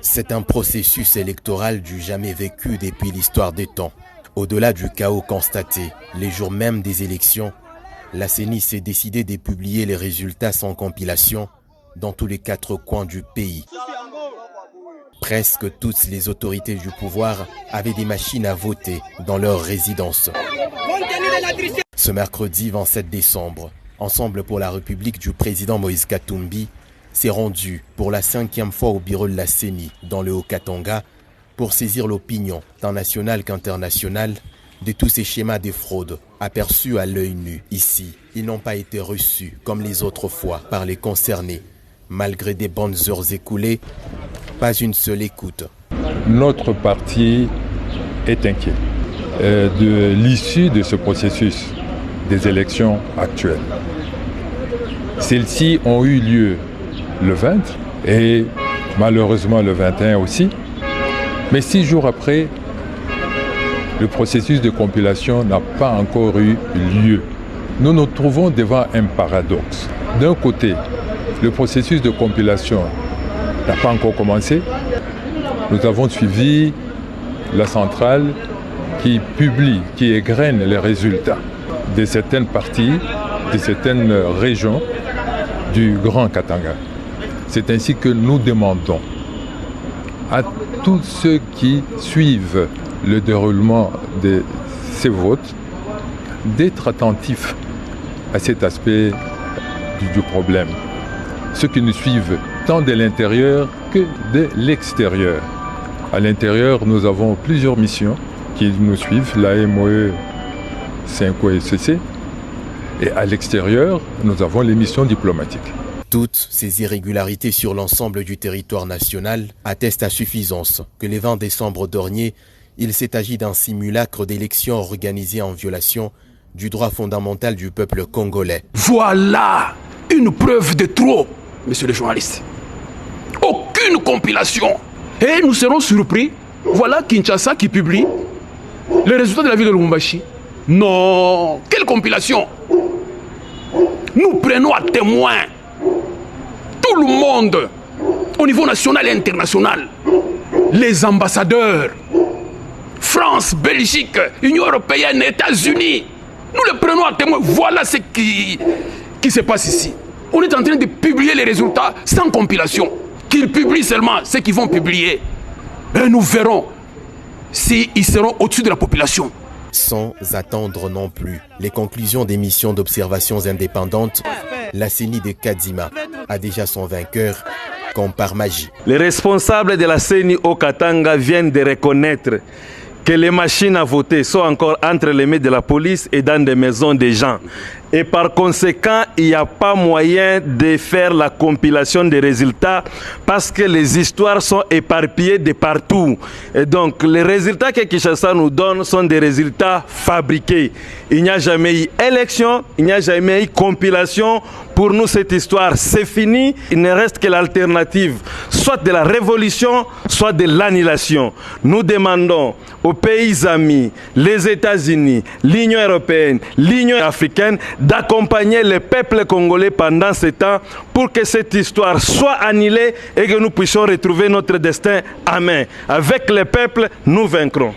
C'est un processus électoral du jamais vécu depuis l'histoire des temps. Au-delà du chaos constaté, les jours même des élections, la CENI s'est décidée de publier les résultats sans compilation dans tous les 4 coins du pays. Presque toutes les autorités du pouvoir avaient des machines à voter dans leur résidence. Ce mercredi 27 décembre, Ensemble pour la République du président Moïse Katumbi s'est rendu pour la 5e fois au bureau de la CENI dans le Haut-Katanga pour saisir l'opinion tant nationale qu'internationale de tous ces schémas de fraude aperçus à l'œil nu. Ici, ils n'ont pas été reçus comme les autres fois par les concernés. Malgré des bonnes heures écoulées, pas une seule écoute. Notre parti est inquiet de l'issue de ce processus des élections actuelles. Celles-ci ont eu lieu le 20 et malheureusement le 21 aussi. Mais 6 jours après, le processus de compilation n'a pas encore eu lieu. Nous nous trouvons devant un paradoxe. D'un côté, le processus de compilation n'a pas encore commencé. Nous avons suivi la centrale qui publie, qui égrène les résultats de certaines parties, de certaines régions du Grand Katanga. C'est ainsi que nous demandons à tous ceux qui suivent le déroulement de ces votes d'être attentifs à cet aspect du problème. Ceux qui nous suivent tant de l'intérieur que de l'extérieur. À l'intérieur, nous avons plusieurs missions qui nous suivent, la MOE, CINCO et CC. Et à l'extérieur, nous avons les missions diplomatiques. Toutes ces irrégularités sur l'ensemble du territoire national attestent à suffisance que le 20 décembre dernier, il s'est agi d'un simulacre d'élection organisé en violation du droit fondamental du peuple congolais. Voilà une preuve de trop, monsieur le journaliste. Aucune compilation. Et nous serons surpris. Voilà Kinshasa qui publie les résultats de la ville de Lubumbashi. Non, quelle compilation? Nous prenons à témoin tout le monde au niveau national et international. Les ambassadeurs, France, Belgique, Union européenne, États-Unis. Nous les prenons à témoin. Voilà ce qui se passe ici. On est en train de publier les résultats sans compilation. Qu'ils publient seulement ce qu'ils vont publier. Et nous verrons s'ils seront au-dessus de la population. Sans attendre non plus les conclusions des missions d'observations indépendantes, la CENI de Kadzima a déjà son vainqueur comme par magie. Les responsables de la CENI au Katanga viennent de reconnaître que les machines à voter sont encore entre les mains de la police et dans des maisons des gens. Et par conséquent, il n'y a pas moyen de faire la compilation des résultats parce que les histoires sont éparpillées de partout. Et donc, les résultats que Kinshasa nous donne sont des résultats fabriqués. Il n'y a jamais eu élection, il n'y a jamais eu compilation. Pour nous, cette histoire, c'est fini. Il ne reste que l'alternative, soit de la révolution, soit de l'annihilation. Nous demandons aux pays amis, les États-Unis, l'Union européenne, l'Union africaine, d'accompagner le peuple congolais pendant ce temps pour que cette histoire soit annihilée et que nous puissions retrouver notre destin à main. Avec le peuple, nous vaincrons.